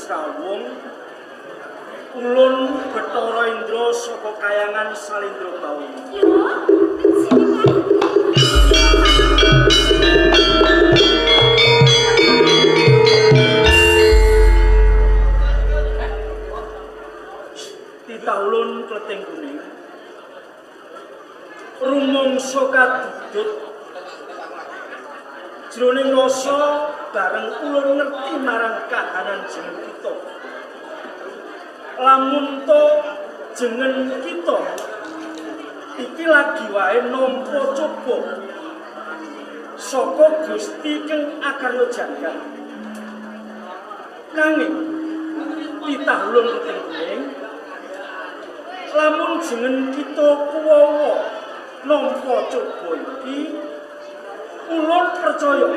Srawung ulun Bathara Indra saka kayangan Salindra Bau. Titah ulun Kleting Kuning rumangsa kadudut jroning rasa bareng ulun ngerti marang kahanan jeneng kita. Lamun to jeneng kita iki lagi wae nampa coba saka Gusti kang akarya jagat. Nanging titah ulun Kleting Kuning lamun jeneng kita kuwawa nampa coba iki ulun percaya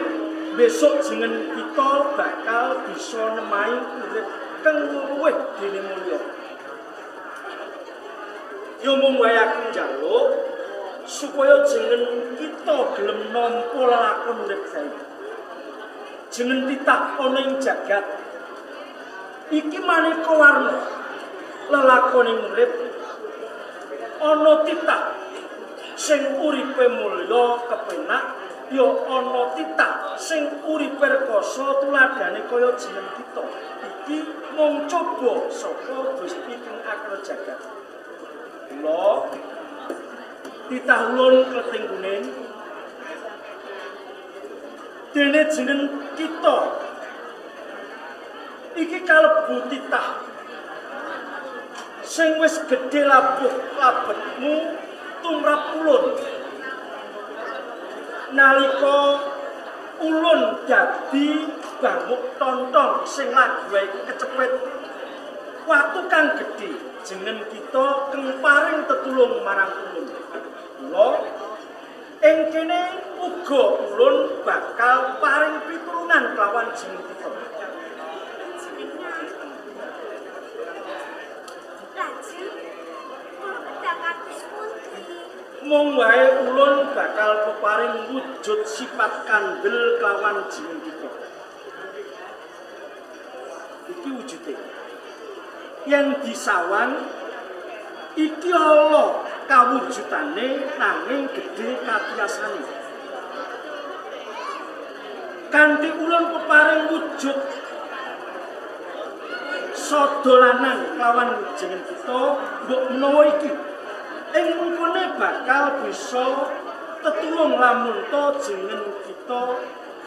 besok jeneng kita bakal bisa nemahi urip kang luwih dene mulya. Yo mung wae aku njaluk supaya jeneng kita gelem nampa lakon urip saiki. Jeneng titah ana ing jagat iki maneka warna lelakoning urip. Ana titah sing uripe mulya kepenak, ya ana titah sing uripe rekoso tuladhane kaya jeneng kita. Iki mung coba saka Gusti kang akarya jagat. Kula titah ulun Kleting Kuning dene jeneng kita iki kalebu titah sing wis gedhe labuh labetmu tumrap ulun nalika ulun dadi bamuk tontong sing lagi wae kecepet waktu kang gedhe jeneng kita kang paring tetulung marang ulun. Mula ing kene uga ulun bakal paring pitulungan kelawan jeneng kita. Mung wae ulun bakal peparing wujud sifat kandel kelawan jeneng kita. Iki wujude. Yen disawang iki ala kawujudane nanging gedhe katiyasane. Kanthi ulun peparing wujud sada lanang kelawan jeneng kita, mbok menawa iki ing mungkune bakal bisa tetulung lamun to jeneng kita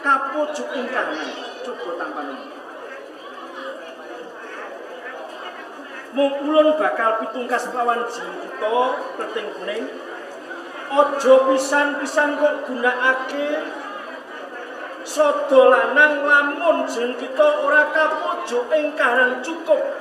kapucuk ing kahanan. Coba tampanen. Mung ulun bakal pitungkas lawan jeneng kita Kleting Kuning. Aja pisan-pisan kok gunakake sada lanang lamun jeneng kita ora kapucuk ing kahanan. Cukup.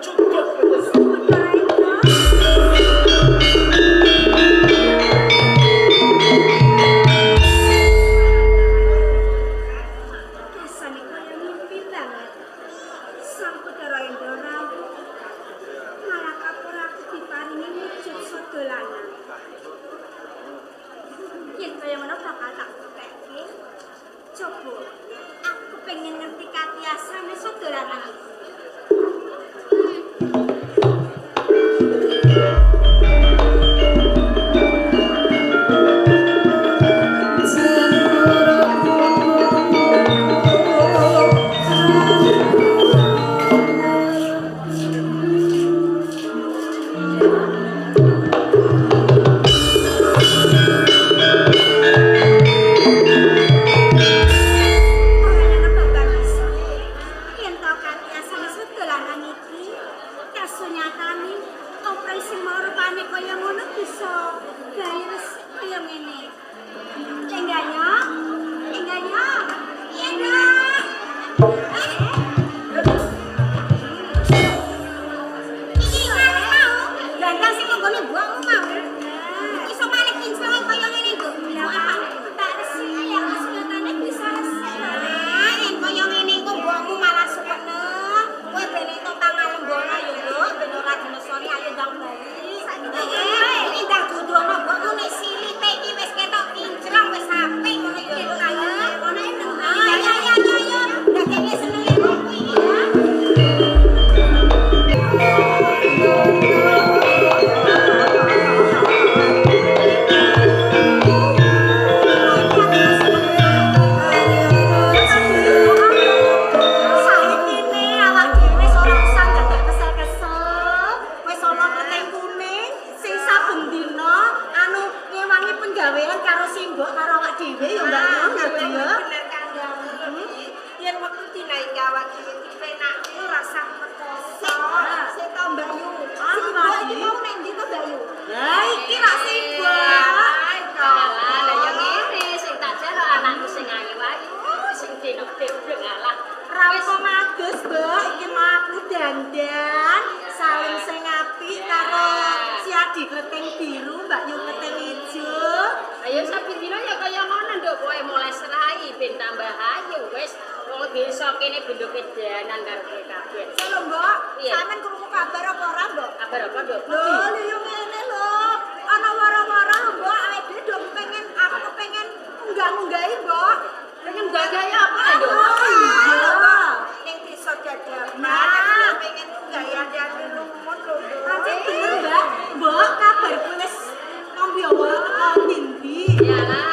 Ini dah kudu ana mbok ngene silite iki wis ketok kinclong wis apik ngono iki lho. Ana Kleteng biru, Mbak Yu kleteng ijo. Ayo saben dina ya kaya ngono nduk kowe mulai serai ben tambah ayu wis wong desa kene bendo kedanan karo kowe kabeh. Lho, Mbak, sampean krungu kabar apa ora, Mbak? Kabar apa, Nduk? Lho, yo ngene lho. Ana wara-wara, Mbak, awake dhewe do pengen aku kepengen unggah-unggahi, Mbak. Pengen gaya apa, Nduk? Iya. Ning desa Dadapan, aku pengen unggah-unggahi lumut lho, Mbak. Pancen bener, Mbak. Mbak, kabarku wis ngombe apa teko ndi? Iyalah,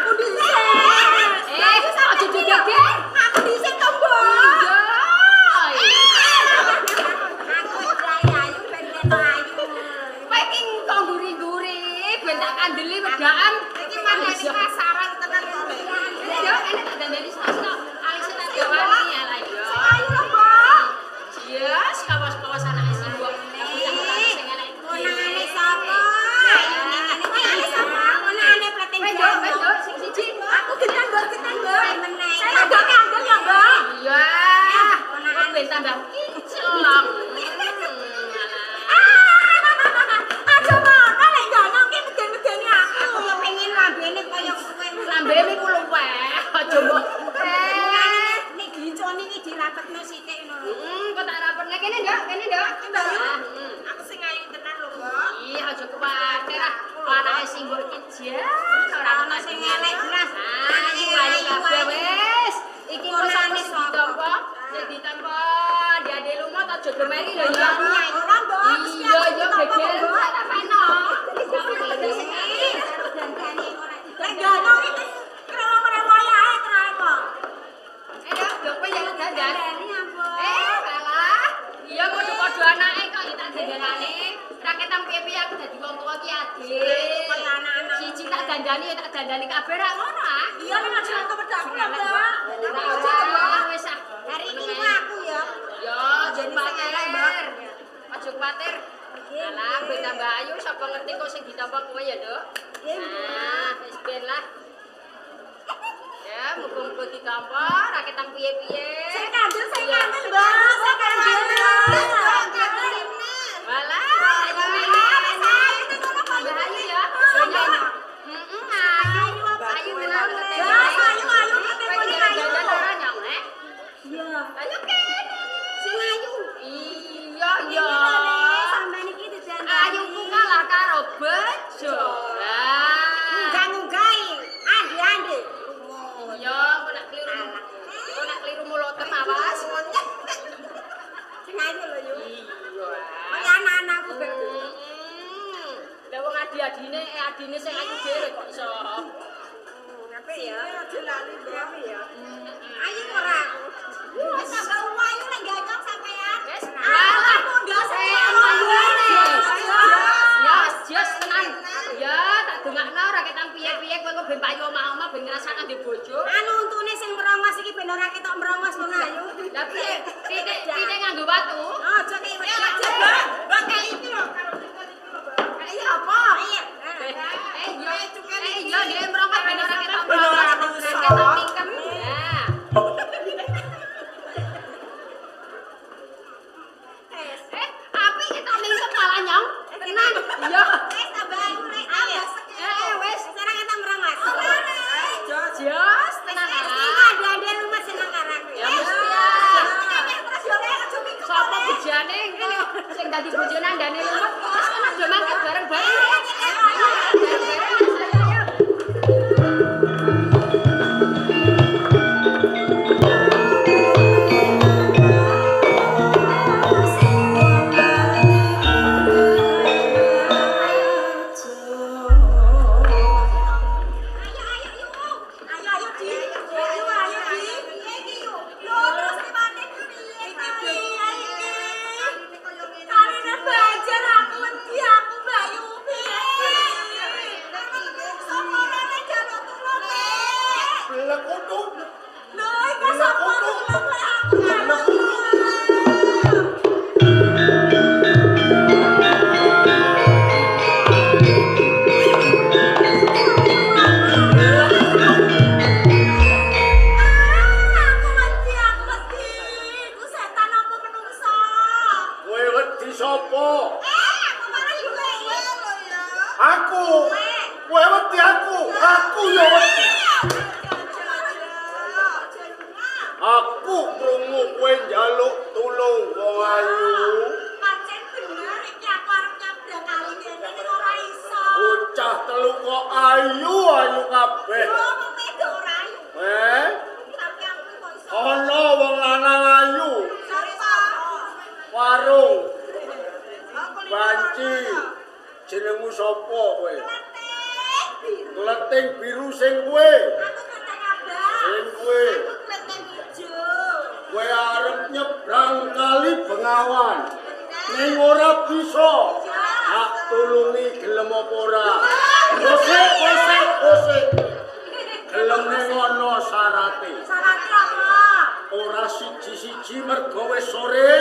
Aku kan dari pasaran tenan lho. Yo, enek tak dandani sosok. Alise tak gawani ya lah yo. Ayo lho, Mbak. Yes, kawas-kawas anake sing mbok. Konangane sapa? Konangane sapa? Konangane plating Wedok sing siji. Aku getan, Mbak, getan, Mbak. Saya lagoke andel ya, Mbak. Iya. Kok ben tambah kicelong. Aja ngono lek ngono ki meden-medeni aku. Aku pengen lambene koyo kowe. Lambene ku luweh. Aja mbok. Nek gincone iki dirapetno sithik ngono. Kok tak rapetne kene, Nduk? Kene, Nduk. Aku sing ayu tenan lho, Mbak. Iya, aja kuwatir ah. Anake sing mbok kijen. Ora Ana sing elek blas. Iki wae kabeh wis. Iki kosane ditampa, sing ditampa diade lunga tak jogo meri lho ya. Ora, Mbak. Iya, yo geger tak peno. Lek ngono iki krewo-krewoya ae tenan kok. Nduk, kowe yang dandan. Alah. Iya kudu padha anake kok tak dandanane. Raketan piye-piye aku dadi wong tuwa ki adik. Kaya anak-anak. Siji tak dandani kabeh ra ngono ah. Iya nek aja aku pedakku lho, Mbak. Wis ah. Hari ini aku ya. Yo, aja kuwatir. Aja kuwatir. Alah, kowe tambah ayu sapa ngerti kok sing ditampa kowe ya, Nduk. Nah, wis ben lah. Ya, muga-muga ditampa raketan piye-piye. Sing kandel, Mbak. Sing kandel. Walah, ayo tambah ayu ya. Ayu tenan. Ya, ayu ketemu ayu. Ora nyong, Nek. Iya. Ayo kene. Sing ayu. Iya, iya. Sampeyan iki dijanji. Ayu ku kalah karo bejo. Lah. Nunggai. Andi. Iya, kok nak keliru mulotem awas. Sing ayu lho yo. Iya. Kaya anak-anakku ben. Lah wong adine sing ayu dhewe kok iso. Apa ya? Aja lali berapa ya? Ayu ora aku. Wis tambah ayu nek gacok sampean. Wes. Walah, munggah Ya, jos tenan. Ya, tak dongakno raketan piye-piye kowe kok ben payu omah-omah ben ngrasakno ndek bojo. Anu untune sing merongos iki ben ora ketok merongos ngono ayu. Lah piye? Titik nganggo watu. Aja ki wis aja, Mbak. Mbak kayak iki lho karo Iya apa? Iya. Iya, dia merongok ben ora ketok Ben ora merongok. rusak. Ketok mingkem. Ya. Api ketok mingkem malah nyong. Tenan. Iya. Wis tambah ayu nek ayo. Wes. Sekarang kita merongos. Jos, tenan Iki lah. ada rumah seneng karo aku. Ya mesti ya. Terus yo nek aja mingkem. Sopo bojane ngene sing dadi bojone andane lumut. Terus ana do mangkat bareng-bareng. Aku krungu kowe njaluk tulung wong ayu. Pancen bener iki aku arep nyabrang kali kene ning ora iso. Bocah telu kok ayu kabeh. Yo pemedo ora ayu. Tapi aku kok iso. Ana wong lanang ayu. Sare sapa? Warung. Banci. Jenengmu sapa kowe? Kleting biru sing kowe. Aku kadang abang. Sing kowe. Kleting ijo. Kowe arep nyebrang kali Bengawan. Ning ora bisa. Tak tulungi gelem apa ora? Kosek. mergo wis sore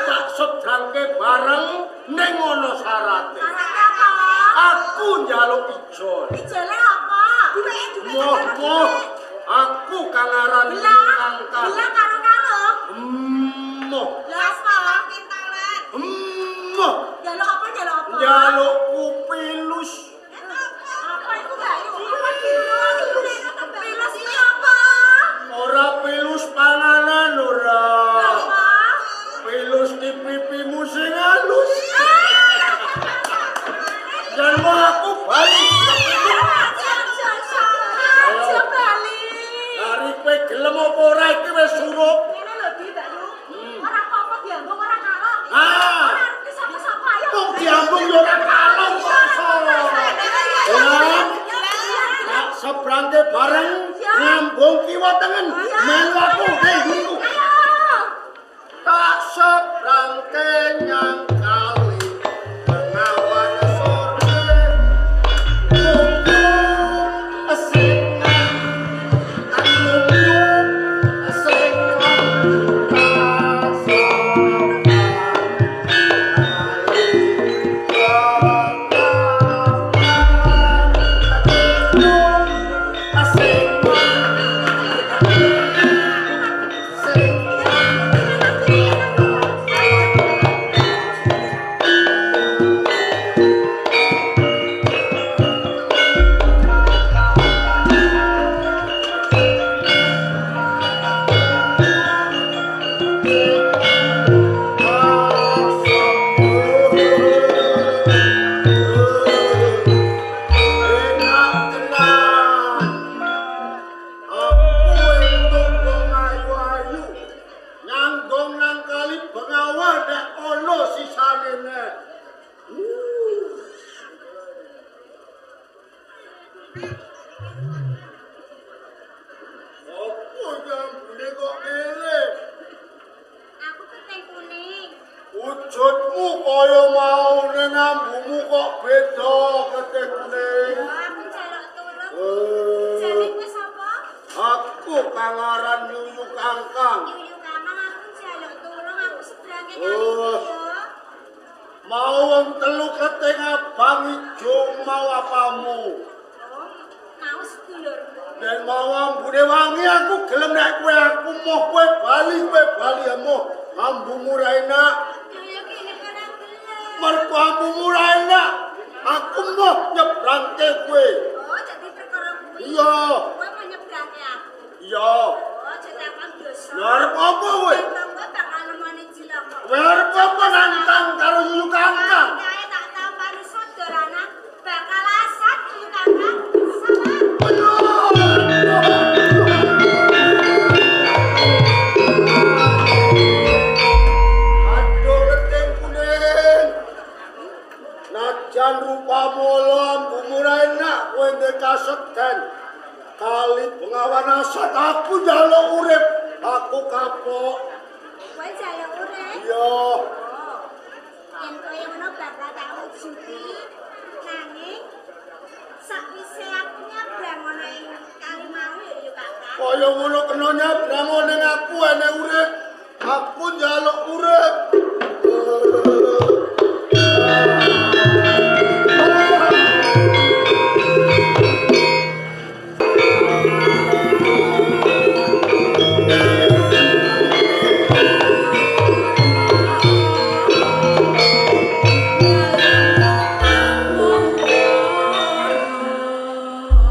tak sebrangke bareng ning ngono syarate. Aku njaluk ijol. Ijole apa? Moh, aku kang aran Kangkang. Belang karo kalung. Moh. Lah apa? Kintalan. Moh. Jaluk apa? Njalukku pilus. Apa itu Bayu? Apa pilus? Pilus itu apa? Ora pilus panganan ora. Apa? Pilus di pipimu sing halus. Dan mau aku balik. Aja bali. Hari kowe gelem apa ora iki wis surup. Ngene lho Di Bayu. Ora apa-apa diambung ora kalok. Ah. Ora ngerti sapa-sapa ayo. Kok diambung yo ora kalong kok iso. Tak sebrangke bareng ngambung kiwa tengen. Melu aku minggu. Tak sebrangke nyang kali pengawan sore. Aku keteng kuning. Wujudmu kaya mau ning ambumu kok beda ketekune. Aku jaluk turun. Jane kowe sapa? Aku kang aran Yuyu Kangkang. Yuyu Kamang aku jaluk turun aku sebrangke kali ya. Mau wong telu keting abang ijo mau apamu. Mau sedulurku. Dan mau ambune wangi aku gelem nek kowe aku moh kowe bali moh. Ambumu ra enak. Yuyu kene ora gelem. Mergo ambumu ra enak. Aku moh nyebrangke kowe. Oh, jadi perkara kuwi. Iya. Kowe mau nyebrangke aku. Iya. Oh, cetakon dosa. Lah arep apa kowe? Kowe bakal nemoni Cilaka. Kowe arep apa nantang karo Yuyu Kangkang? Kae tak tampani saudarana bakal asat Yuyu Kangkang. Sama. Aduh keting kuning. Najan rupamu ambumu ra enak kowe ndek kasedan. Kali pengawan asat aku njaluk urip. Aku kapok. Kowe jaluk urip. Iya. Oh. Yen kowe ngono bakal tak wujuti. Nanging sakwise aku nyabrang ana ing kali mau ya Yuyu Kangkang. Kaya ngono kena nyabrang ning aku enek urip. Aku njaluk urip.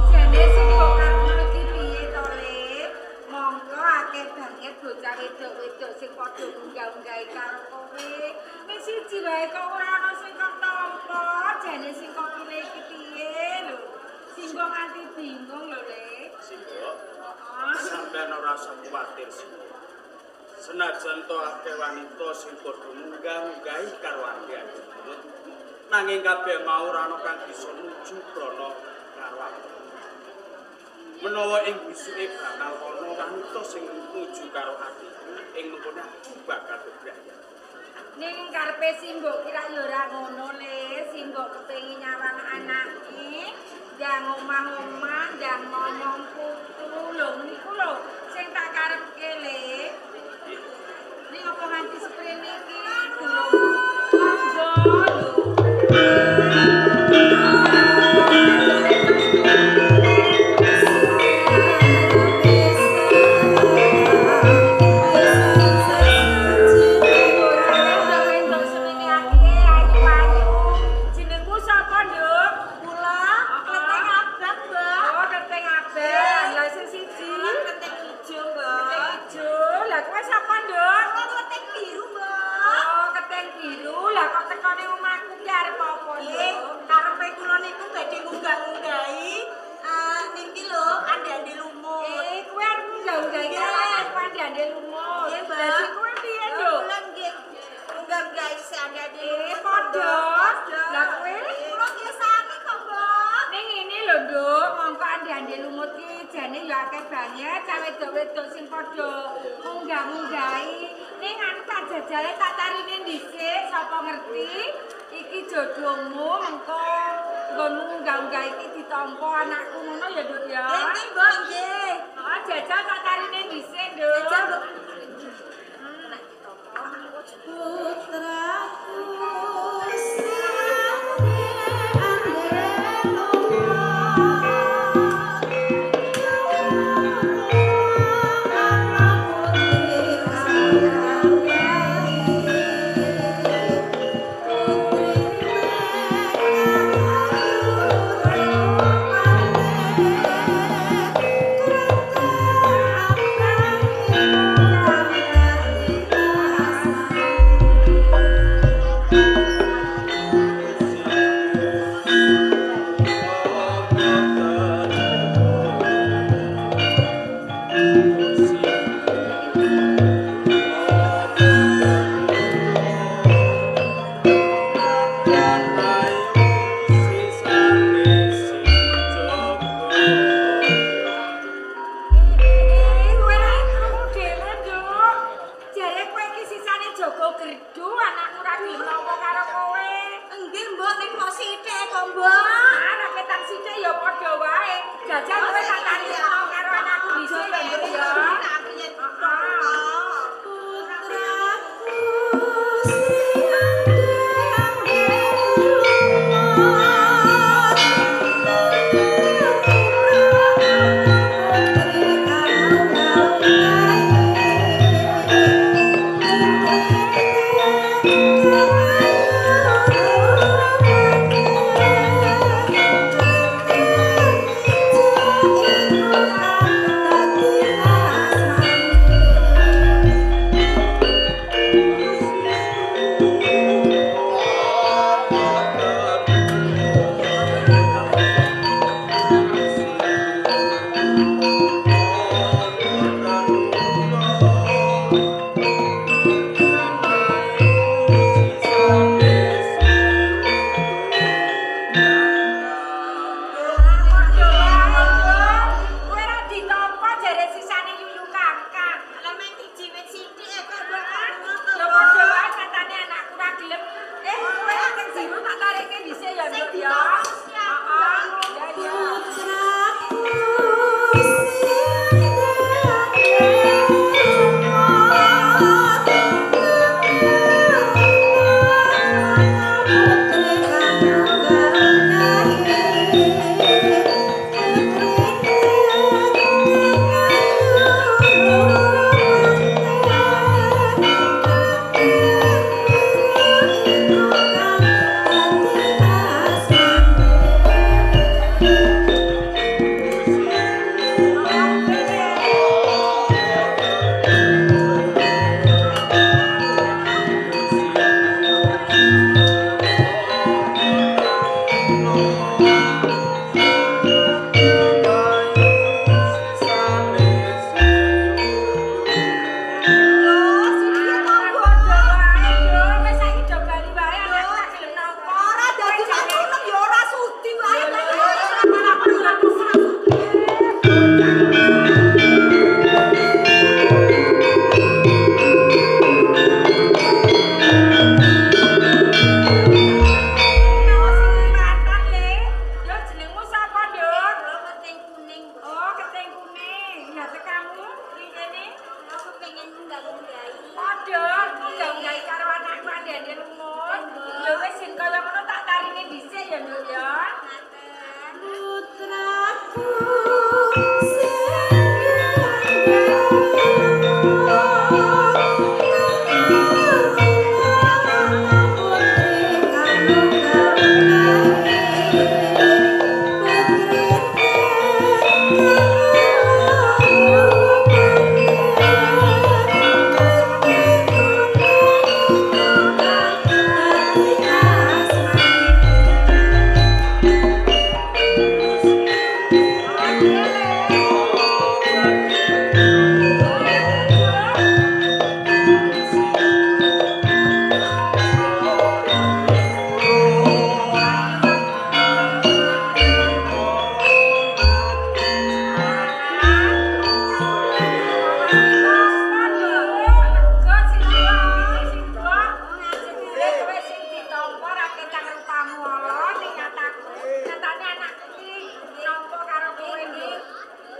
Jane sing kok karep iki piye to, Le? Monggo akeh banget bocah wedok-wedok sing padha unggah-unggahi karo kowe. Ning siji wae kok ora ana sing kok tampa. Jane sing kok pilih iki piye lho. Singgo nganti bingung lho, Le. Singgo, sampeyan ora usah kuwatir sih. Senajan to akeh wanita sing padha munggah-munggahi karo ati-ati. Nanging kabeh mau ora ana kang bisa nuju krana karo aku. Menawa ing bisuke bakal ana wanita sing nuju karo ati, ing mengkono aku bakal bebraya. Ning karepe Simbok kira ya ora ngono, Le. Simbok kepengin nyawang anake, ndang omah-omah, ndang momong putu. Lho niku lho sing tak karepke, Le. Ning jane ya akeh banget cawe wedok sing padha munggah-munggahi. Ning anu tak jajale tak tarine dhisik sapa ngerti iki jodohmu mengko nggonmu munggah-munggah iki ditampa anakku ngono ya, Nduk ya. Nggih, Mbok, nggih. Oh, jajal tak tarine dhisik, Nduk. Jajal, Mbok. Putraku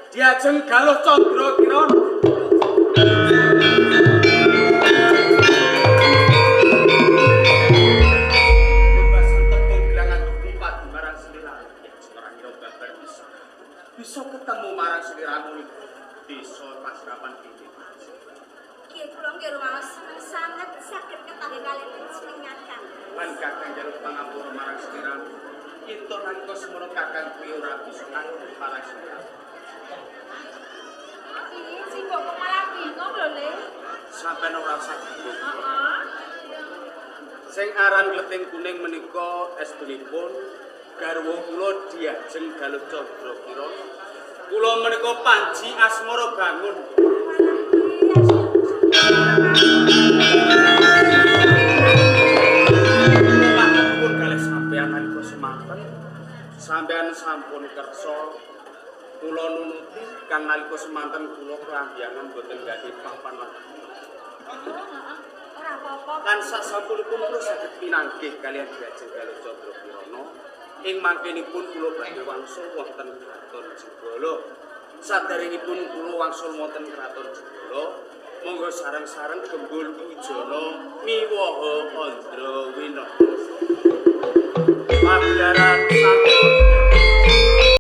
diajeng Galuh Candra Kirana. Bisa ketemu marang sliramu desa Pasrapan iki. Ki kula nggih rumaos sanget saged ketanggih kaliyan panjenengan. Lan kakang jaluk pangapura marang sliramu. Kita nalika semono kakang kuwi ora bisa ngatur marang sliramu. Iki sing kok malah bingung lho, Le. Sampeyan ora usah bingung. Heeh. Sing aran Kleting Kuning menika estunipun garwa kula Diajeng Galuh Candra Kirana. Kula menika Panji Asmara Bangun. Pun kalih sampeyan nalika semanten sampeyan sampun kersa kula nunuti kang nalika semanten kula kelambianan boten gadhah papan lan. Ora apa-apa. Kan sasampunipun kula saged pinanggih kaliyan Diajeng Galuh Candra Kirana ing mangkenipun kula badhe wangsul wonten kraton Jenggala. Saderengipun kula wangsul wonten kraton Jenggala, monggo sareng-sareng gembul wijana miwaha Andrawina.